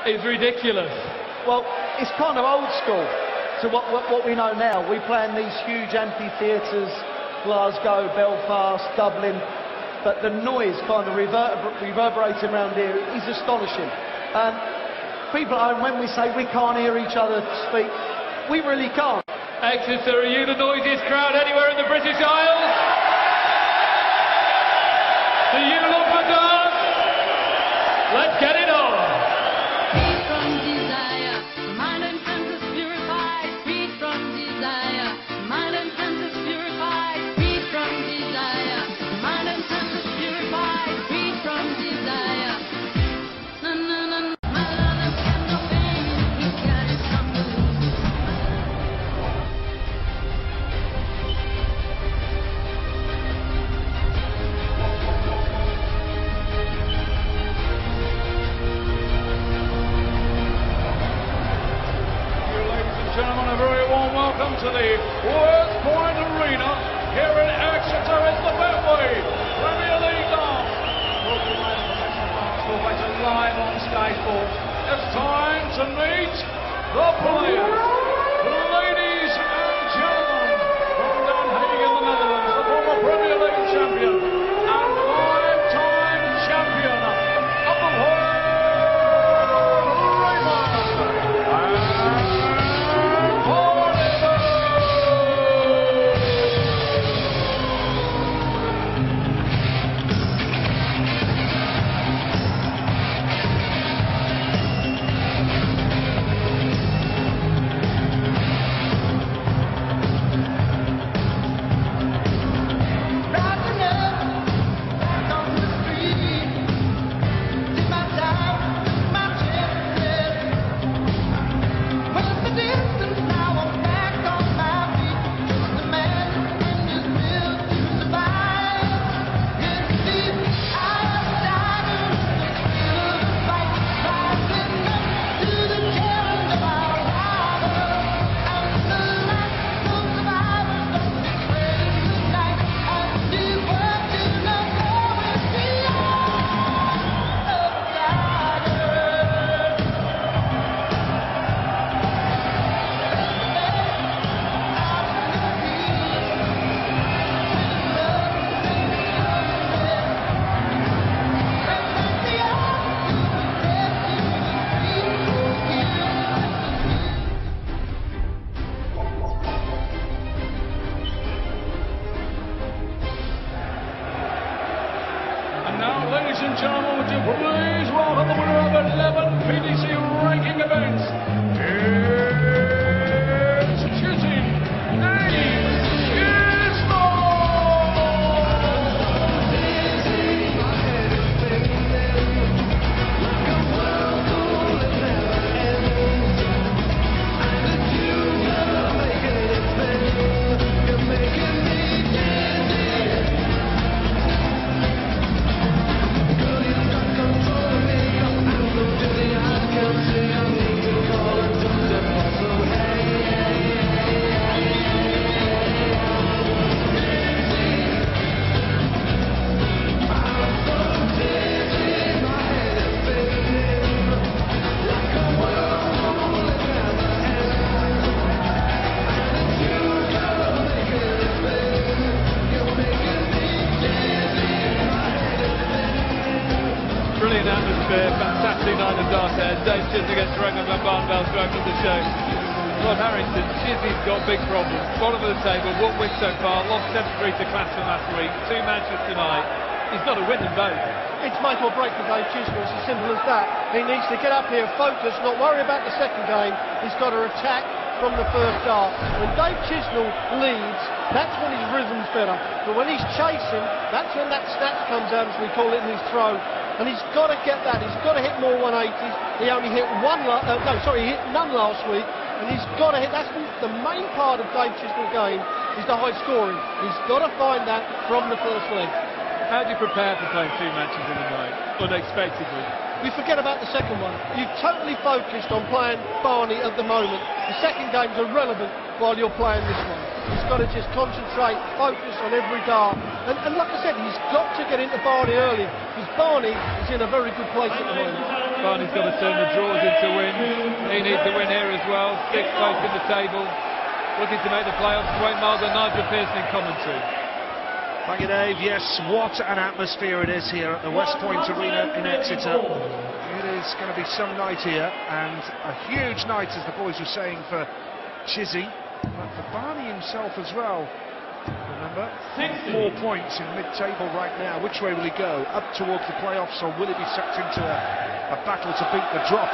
is ridiculous. Well, it's kind of old school to what we know now. We play in these huge amphitheatres, Glasgow, Belfast, Dublin, but the noise kind of reverberating around here is astonishing. People, when we say we can't hear each other speak, we really can't. Exeter, are you the noisiest crowd anywhere in the British Isles? Do you love the dance? Let's get it on! Free from desire, mind and senses purified. Free from desire, mind and senses purified. Free from desire, mind and senses purified. Free from desire. Na na na na. My love has got no pain. He's got his something. Gentlemen, a very warm welcome to the Westpoint Arena here in Exeter. It's the Betway Premier League Darts. Live on Sky Sports. It's time to meet the players. Ladies and gentlemen, from Den Haag in the Netherlands, the former Premier League champion and five-time champion of the world, ladies and gentlemen, would you please welcome the winner of 11 PDC ranking events. It's Chizzy, Dave Chisnall! Brilliant atmosphere, fantastic night of darts there. Dave Chisnall against Raymond van Barneveld to open the show. Rod Harrington, Chizzy's got big problems. Bottom of the table, 1 win so far, lost 7-3 to Clashman last week, 2 matches tonight. He's got to win them both. It's make or break for Dave Chisnall, it's as simple as that. He needs to get up here, focus, not worry about the second game. He's got to attack from the first dart. When Dave Chisnall leads, that's when his rhythm's better. But when he's chasing, that's when that snatch comes out, as we call it, in his throw. And he's got to get that. He's got to hit more 180s. He only hit he hit none last week. And he's got to hit. That's the main part of Dave Chisnall's game, is the high scoring. He's got to find that from the first leg. How do you prepare for playing 2 matches in a night, unexpectedly? We forget about the second one. You're totally focused on playing Barney at the moment. The second game's irrelevant while you're playing this one. He's got to just concentrate, focus on every dart. And like I said, he's got to get into Barney early, because Barney is in a very good place at the moment. Barney's got to turn the draws into wins. He needs to win here as well. 6th place in the table. Looking to make the playoffs. Wayne Miles and Nigel Pearson in commentary. Thank you, Dave. Yes, what an atmosphere it is here at the Westpoint Arena in Exeter. It is going to be some night here, and a huge night, as the boys were saying, for Chizzy, but for Barney himself as well. Remember, 4 points in mid-table right now. Which way will he go? Up towards the playoffs, or will he be sucked into a battle to beat the drop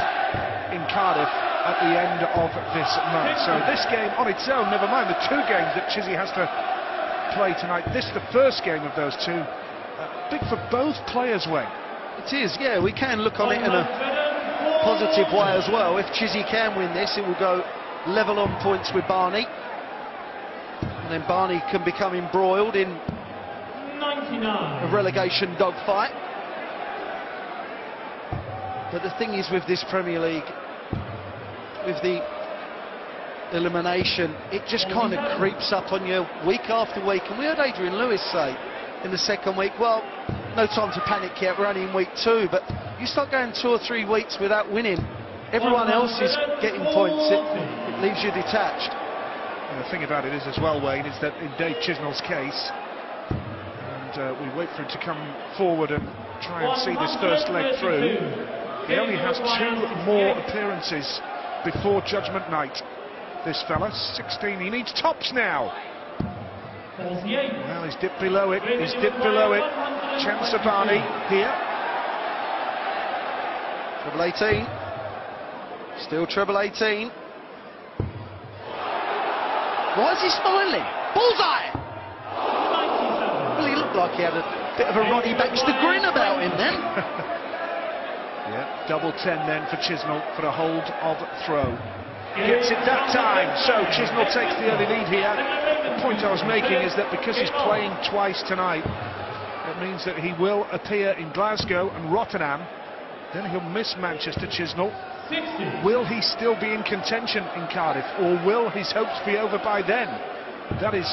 in Cardiff at the end of this month? So this game on its own, never mind the 2 games that Chizzy has to play tonight. This is the first game of those 2. Big for both players, Wayne. It is, yeah. We can look on it in a positive way as well. If Chizzy can win this, it will go level on points with Barney, and then Barney can become embroiled in a relegation dogfight. But the thing is, with this Premier League, with the elimination, it just kind of creeps up on you week after week. And we heard Adrian Lewis say in the second week, well, no time to panic yet, we're only in week 2, but you start going 2 or 3 weeks without winning, everyone else is getting points, it leaves you detached. And the thing about it is as well, Wayne, is that in Dave Chisnall's case, and we wait for him to come forward and try and see this first leg through, he only has 2 more appearances before Judgment Night. This fella, 16, he needs tops now. Well, he's dipped below it, he's dipped below it. Chance for Barney here. Treble 18. Still treble 18. Why is he smiling? Bullseye! Well, he looked like he had a bit of a Ronnie Baxter grin about him then. Yeah, double 10 then for Chisnall for a hold of throw. Gets it that time, so Chisnall takes the early lead here. The point I was making is that because he's playing twice tonight, it means that he will appear in Glasgow and Rotterdam, then he'll miss Manchester. Chisnall, will he still be in contention in Cardiff, or will his hopes be over by then? That is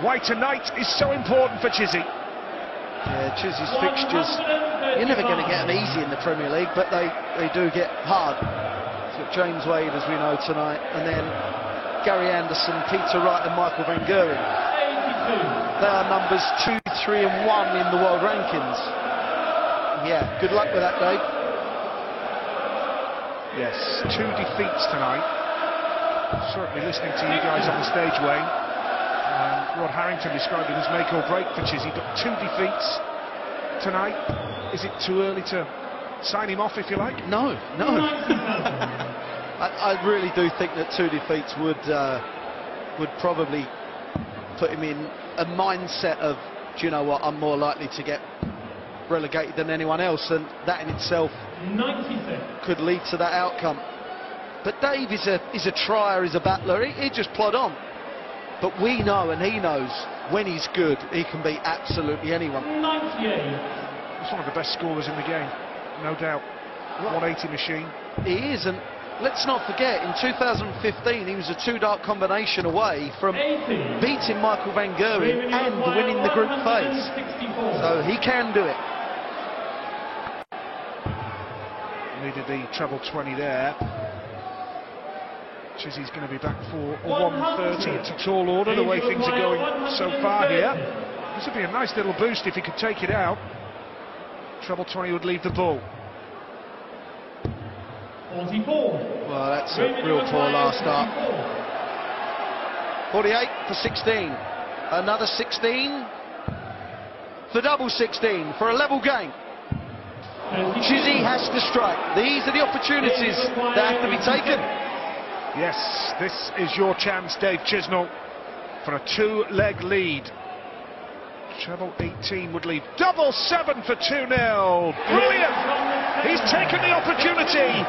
why tonight is so important for Chizzy. Yeah, Chizzy's fixtures, you're never going to get them easy in the Premier League, but they do get hard. James Wade, as we know, tonight, and then Gary Anderson, Peter Wright and Michael van Gerwen. They are numbers 2, 3 and 1 in the world rankings. Yeah, good luck with that, Dave. Yes, 2 defeats tonight. Certainly listening to you guys on the stage, Wayne. Rod Harrington described it as make or break for Chizzy, but 2 defeats tonight. Is it too early to sign him off, if you like? No. I really do think that 2 defeats would probably put him in a mindset of, do you know what, I'm more likely to get relegated than anyone else, and that in itself could lead to that outcome. But Dave is a trier, is a battler, he'd just plod on. But we know, and he knows, when he's good, he can beat absolutely anyone. He's one of the best scorers in the game, no doubt. 180 machine. He is, and let's not forget, in 2015 he was a 2-dart combination away from beating Michael van Gerwen and winning the group phase. So he can do it. Needed the treble 20 there. Chizzy's going to be back for a 130. It's a tall order, the way things are going so far here. This would be a nice little boost if he could take it out. Treble 20 would leave the ball. 44. Well, that's a real poor last start. 48 for 16. Another 16 for double 16 for a level game. Chizzy has to strike. These are the opportunities that have to be taken. Yes, this is your chance, Dave Chisnall, for a 2-leg lead. Treble 18 would leave double 7 for 2-0. Brilliant! He's taken the opportunity.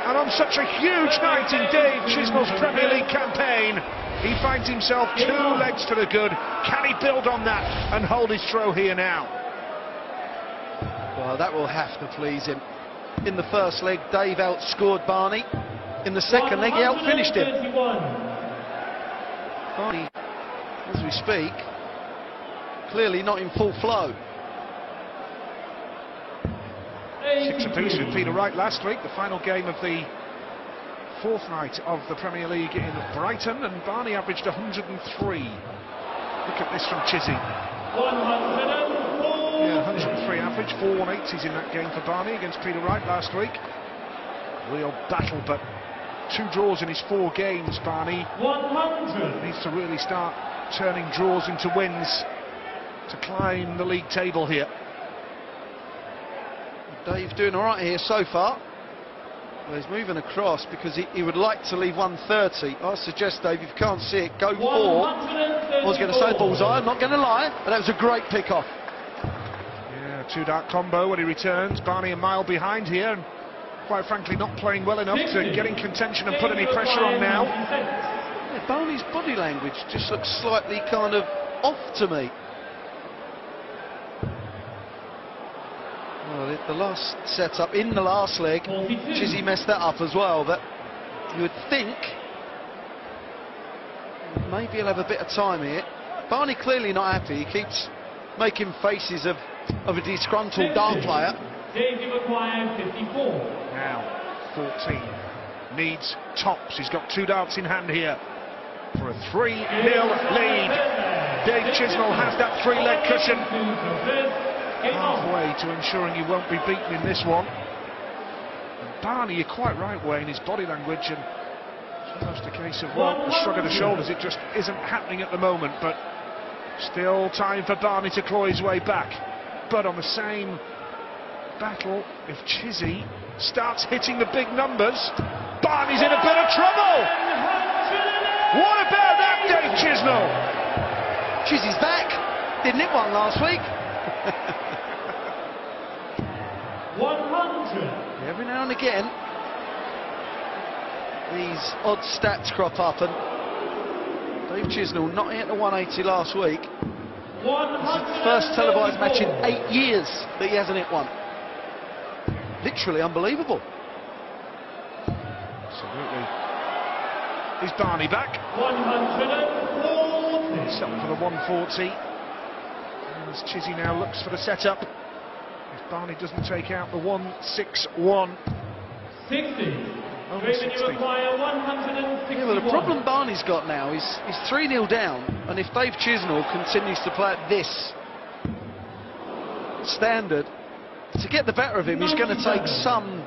And on such a huge night in Dave Chisnall's Premier League campaign, he finds himself 2 legs to the good. Can he build on that and hold his throw here now? Well, that will have to please him. In the first leg, Dave outscored Barney. In the second leg, he outfinished him. Barney, as we speak, clearly not in full flow. 6 apiece with Peter Wright last week, the final game of the 4th night of the Premier League in Brighton, and Barney averaged 103. Look at this from Chizzy. 103 average, 4 180s in that game for Barney against Peter Wright last week. Real battle, but 2 draws in his 4 games, Barney. 100. Needs to really start turning draws into wins to climb the league table here. Dave doing all right here so far. Well, he's moving across because he would like to leave 130. I suggest, Dave, if you can't see it, go 4. I was going to say bullseye, I'm not going to lie, but that was a great pick-off. Yeah, 2-dart combo when he returns. Barney a mile behind here, and quite frankly not playing well enough to get in contention and put any pressure on now. Yeah, Barney's body language just looks slightly kind of off to me. Well, the last setup in the last leg, Chizzy messed that up as well, but you would think maybe he'll have a bit of time here. Barney clearly not happy. He keeps making faces of a disgruntled dart player. Now 14 needs tops. He's got 2 darts in hand here for a 3-0 lead. Dave Chisnall has that 3-leg cushion, halfway to ensuring he won't be beaten in this one. And Barney, you're quite right, Wayne, his body language, and it's almost a case of, well, a shrug of the shoulders. It just isn't happening at the moment, but still time for Barney to claw his way back. But on the same battle, if Chizzy starts hitting the big numbers, Barney's in a bit of trouble. What about that, Dave Chisnall? Chizzy's back. Didn't hit one last week. 100. Every now and again, these odd stats crop up, and Dave Chisnall not hit a 180 last week. It's the first televised match in 8 years that he hasn't hit one. Literally unbelievable. Absolutely. Is Barney back? 140. He's up for the 140. As Chizzy now looks for the setup. If Barney doesn't take out the 161. 60. Only 60. Require 161. Yeah, well, the problem Barney's got now is he's 3-0 down, and if Dave Chisnall continues to play at this standard, to get the better of him, he's going to take some,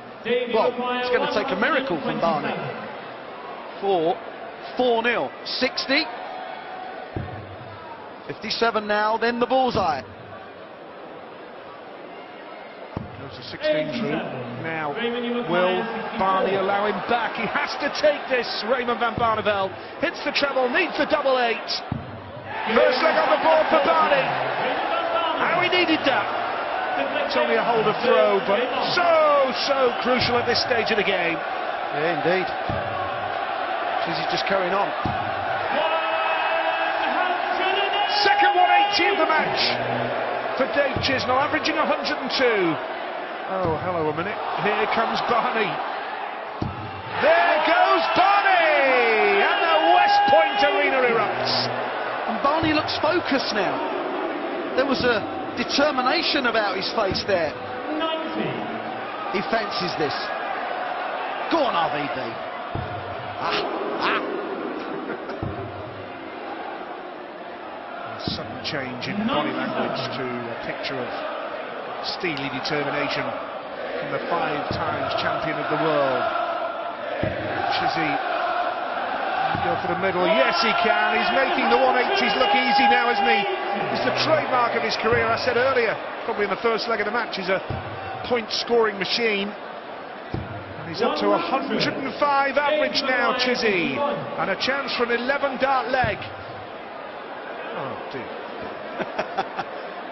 well, it's going to take a miracle from Barney. 4-0, 60, 57 now, then the bullseye. Goes to 16 through. Now, will Barney allow him back? He has to take this. Raymond van Barneveld hits the treble, needs the double 8. First leg on the board for Barney. How he needed that. It's only a holder throw, but so crucial at this stage of the game. Yeah, indeed. Chizzy's just carrying on. Second 180 of the match for Dave Chisnall, averaging 102. Oh, hello a minute. Here comes Barney. There goes Barney! And the Westpoint Arena erupts. And Barney looks focused now. There was a determination about his face there. 90. He fancies this. Go on, RVB. A sudden change in body language to a picture of steely determination from the 5 times champion of the world. Chizzy go for the middle. Yes, he can. He's making the 180s look easy now, isn't he? It's the trademark of his career. I said earlier, probably in the first leg of the match, he's a point-scoring machine. And he's up to 105 average now, Chizzy. And a chance for an 11-dart leg. Oh, dear.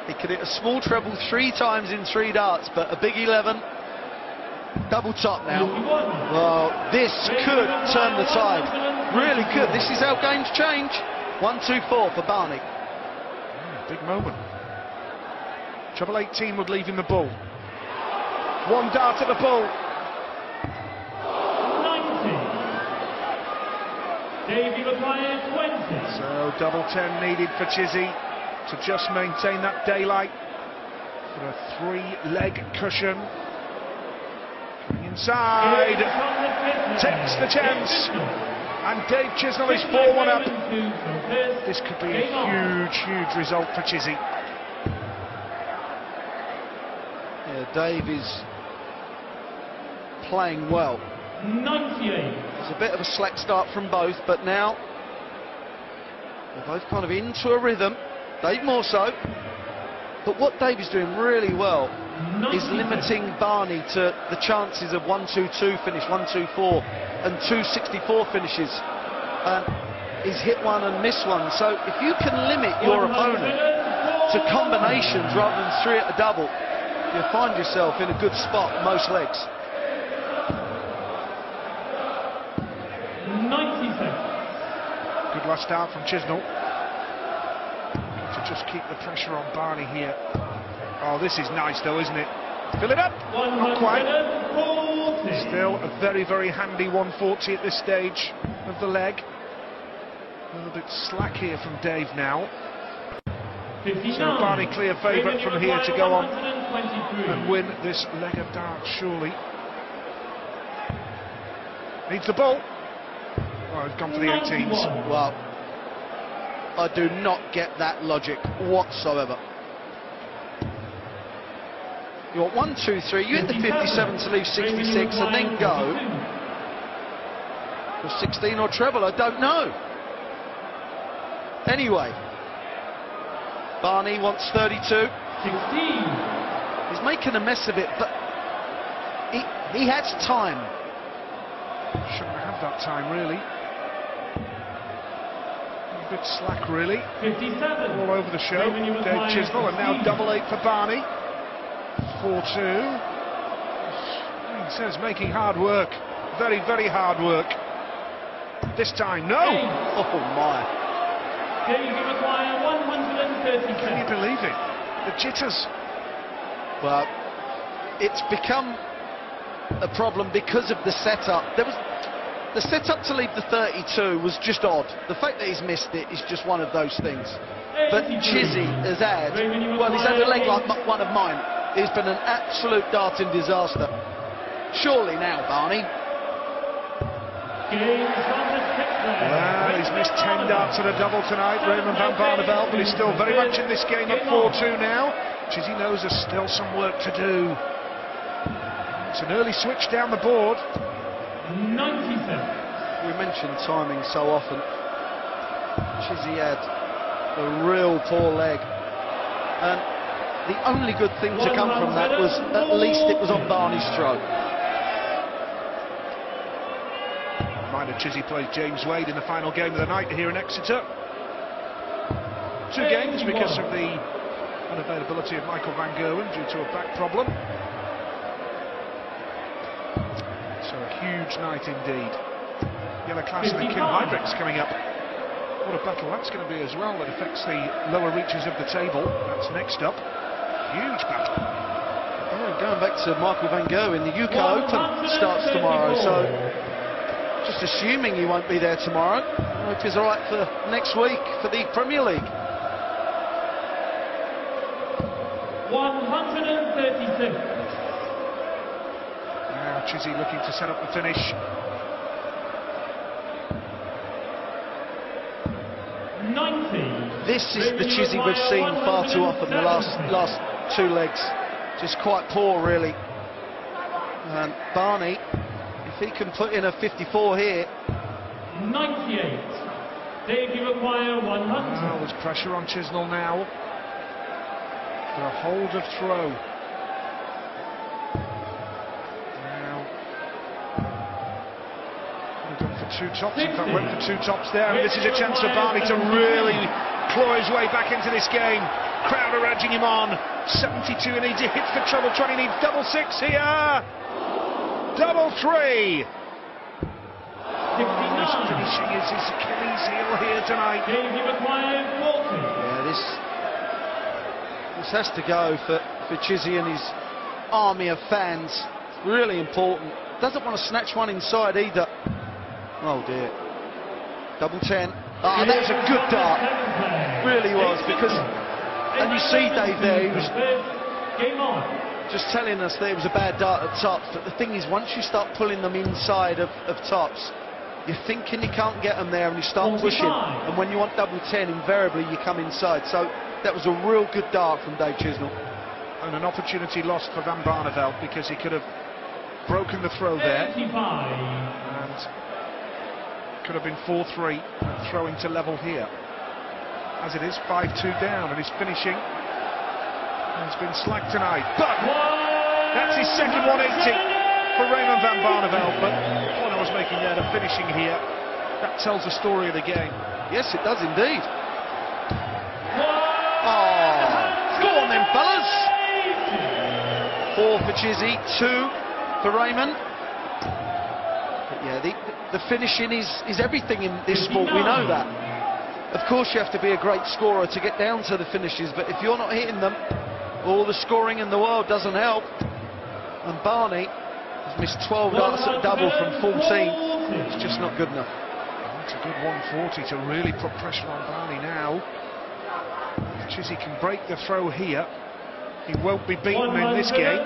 He could hit a small treble 3 times in 3 darts, but a big 11, double top now. Well, this could turn the tide. Really could. This is how games change. 1-2-4 for Barney. Big moment. Treble 18 would leave him the bull. 1 dart at the bull. 90. Davey requires 20. So double 10 needed for Chizzy to just maintain that daylight for a 3-leg cushion. Inside, takes the chance, and Dave Chisnall is 4-1 up. This could be a huge, huge result for Chizzy. Yeah, Dave is playing well. 98. It's a bit of a slack start from both, but now they're both kind of into a rhythm. Dave more so. But what Dave is doing really well is limiting Barney to the chances of 1-2-2 finish, 1-2-4, and 2-64 finishes. He's hit one and missed one. So if you can limit your opponent to combinations rather than 3 at a double, you'll find yourself in a good spot most legs. 96. Good last start from Chisnall. To just keep the pressure on Barney here. Oh, this is nice though, isn't it? Fill it up. Not quite. 140. Still a very, very handy 140 at this stage of the leg. A little bit slack here from Dave now. 59. So Barney clear favourite from here to go on 123. and win this leg of darts, surely. Needs the ball. Oh, he's gone for the 18s. Well, I do not get that logic whatsoever. You want 1, 2, 3, you hit the 57 to leave 66 and then go for 16 or treble, I don't know. Anyway, Barney wants 32. 16. He's making a mess of it, but he has time. Shouldn't have that time, really. A bit slack, really. 57. All over the show. Dave Chisnall, and now double 8 for Barney. 4-2. He says making hard work. Very, very hard work. This time, no! Oh my. Dave require 137. Can you believe it? The jitters. Well, it's become a problem because of the setup. The setup to leave the 32 was just odd. The fact that he's missed it is just one of those things. But Chizzy has had, well, he's had a leg like one of mine. It's been an absolute darting disaster. Surely now, Barney. Well, he's missed 10 darts at a double tonight, Raymond van Barneveld, but he's still very much in this game at 4-2 now. Chizzy knows there's still some work to do. It's an early switch down the board. 97. We mentioned timing so often. Chizzy had a real poor leg. And the only good thing to come from that was at least it was on Barney's throat. Reminder, Chizzy plays James Wade in the final game of the night here in Exeter. 2 games because of the unavailability of Michael van Gerwen due to a back problem. So a huge night indeed. Yellow Class and Kim Heidrich's coming up. What a battle that's going to be as well. That affects the lower reaches of the table. That's next up. Huge battle. Oh, going back to Michael van Gerwen, the UK Open starts tomorrow, so just assuming he won't be there tomorrow. I hope he's all right for next week for the Premier League. 136. Now Chizzy looking to set up the finish. This is the Chizzy we've seen far too often the last 2 legs. Just quite poor, really. And Barney, if he can put in a 54 here. 98. Dave, you require 100. Well, there's pressure on Chisnall now for a hold of throw. Now, we've gone for 2 tops. In fact, went for 2 tops there. And this is a chance for Barney to really claw his way back into this game. Crowd are urging him on. 72, and he hits for trouble. 20 needs double 6 here. Double 3. 69. He's finishing his Achilles heel here tonight. Dave, you require 40. Yeah, this has to go for Chizzy and his army of fans. It's really important. Doesn't want to snatch one inside either. Oh dear. Double 10. Ah, that was a good dart. Really was, because, and you see Dave there, he was Game on. just telling us that it was a bad dart at tops, but the thing is, once you start pulling them inside of tops, you're thinking you can't get them there and you start pushing, and when you want double 10, invariably you come inside. So that was a real good dart from Dave Chisnall. And an opportunity lost for Van Barneveld, because he could have broken the throw there and could have been 4-3 and throwing to level here. As it is, 5-2 down, and he's finishing. He's been slack tonight, but that's his second 180 for Raymond van Barneveld. But the point I was making there, the finishing here, that tells the story of the game. Yes, it does indeed. Oh, go on then, fellas. 4 for Chizzy, 2 for Raymond. But yeah, the finishing is everything in this sport, we know that. Of course you have to be a great scorer to get down to the finishes, but if you're not hitting them, all the scoring in the world doesn't help. And Barney has missed 12 darts at double from 14. It's just not good enough. That's a good 140 to really put pressure on Barney now. Chizzy can break the throw here. He won't be beaten in this game.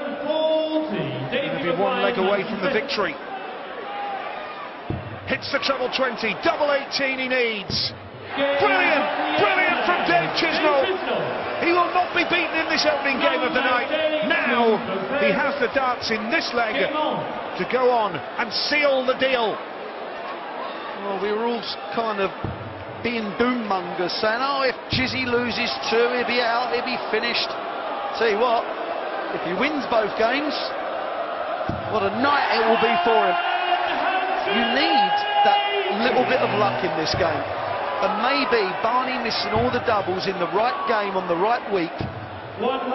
He'll be one leg away from the victory. Hits the treble 20, double 18 he needs. Brilliant, brilliant from Dave Chisnall. He will not be beaten in this opening game of the night. Now he has the darts in this leg to go on and seal the deal. Well, we were all kind of being doommongers, saying, oh, if Chizzy loses 2, he'll be out, he'll be finished. Tell you what, if he wins both games, what a night it will be for him. You need that little bit of luck in this game. And maybe Barney missing all the doubles in the right game on the right week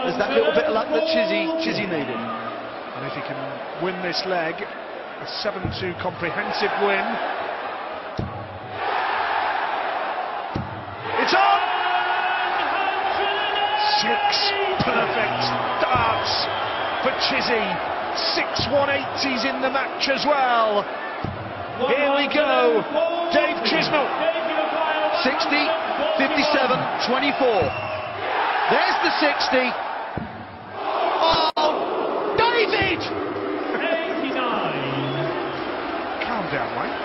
is that little bit of luck that Chizzy needed. And if he can win this leg, a 7-2 comprehensive win. It's on! 6 perfect darts for Chizzy. 6 180s in the match as well. Here we go, Dave Chisnall. 60, 57, 24. There's the 60. Oh, David! 89. Calm down, mate.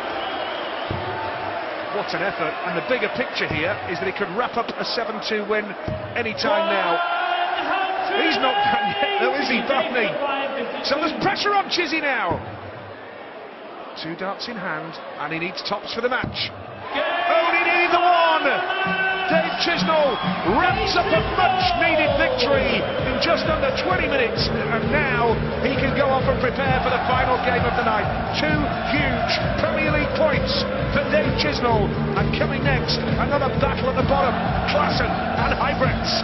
What an effort. And the bigger picture here is that he could wrap up a 7-2 win any time now. He's not done yet, though, is he, Barney? So there's pressure on Chizzy now. 2 darts in hand, and he needs tops for the match. Only needed the 1! Dave Chisnall wraps up a much-needed victory in just under 20 minutes, and now he can go off and prepare for the final game of the night. 2 huge Premier League points for Dave Chisnall, and coming next, another battle at the bottom, Klassen and Hybrids.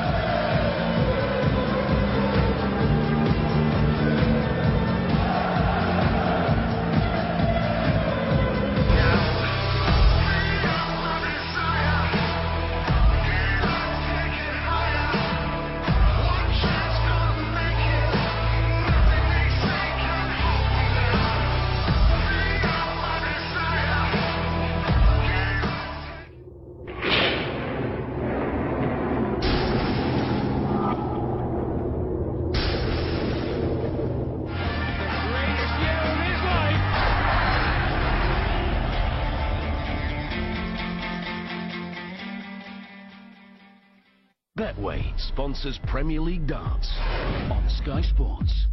Betway sponsors Premier League Darts on Sky Sports.